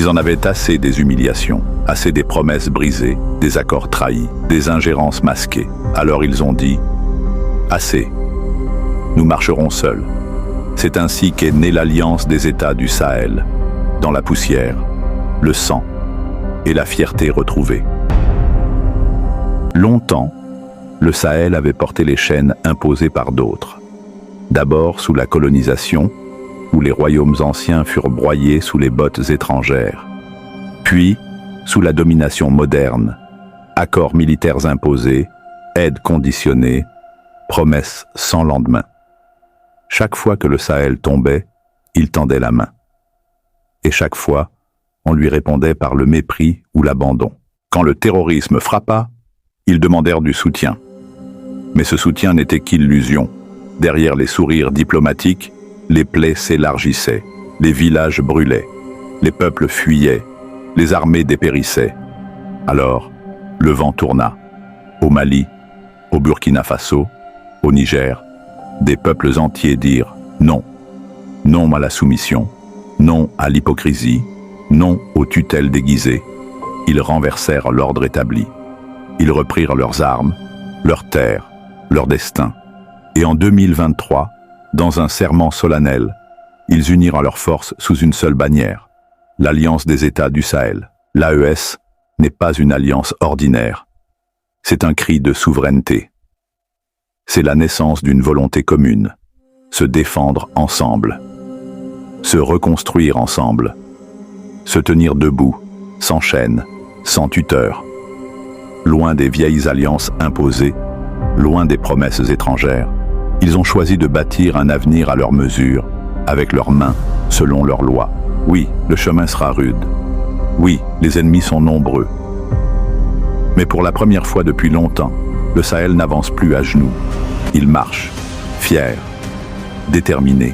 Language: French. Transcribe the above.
Ils en avaient assez des humiliations, assez des promesses brisées, des accords trahis, des ingérences masquées. Alors ils ont dit « Assez, nous marcherons seuls ». C'est ainsi qu'est née l'Alliance des États du Sahel, dans la poussière, le sang et la fierté retrouvée. Longtemps, le Sahel avait porté les chaînes imposées par d'autres. D'abord sous la colonisation, où les royaumes anciens furent broyés sous les bottes étrangères. Puis, sous la domination moderne, accords militaires imposés, aides conditionnées, promesses sans lendemain. Chaque fois que le Sahel tombait, il tendait la main. Et chaque fois, on lui répondait par le mépris ou l'abandon. Quand le terrorisme frappa, ils demandèrent du soutien. Mais ce soutien n'était qu'illusion. Derrière les sourires diplomatiques, les plaies s'élargissaient, les villages brûlaient, les peuples fuyaient, les armées dépérissaient. Alors, le vent tourna. Au Mali, au Burkina Faso, au Niger, des peuples entiers dirent non. Non à la soumission, non à l'hypocrisie, non aux tutelles déguisées. Ils renversèrent l'ordre établi. Ils reprirent leurs armes, leurs terres, leur destin. Et en 2023, dans un serment solennel, ils unirent leurs forces sous une seule bannière, l'Alliance des États du Sahel. L'AES n'est pas une alliance ordinaire. C'est un cri de souveraineté. C'est la naissance d'une volonté commune, se défendre ensemble, se reconstruire ensemble, se tenir debout, sans chaîne, sans tuteur, loin des vieilles alliances imposées, loin des promesses étrangères. Ils ont choisi de bâtir un avenir à leur mesure, avec leurs mains, selon leurs lois. Oui, le chemin sera rude. Oui, les ennemis sont nombreux. Mais pour la première fois depuis longtemps, le Sahel n'avance plus à genoux. Il marche, fier, déterminé.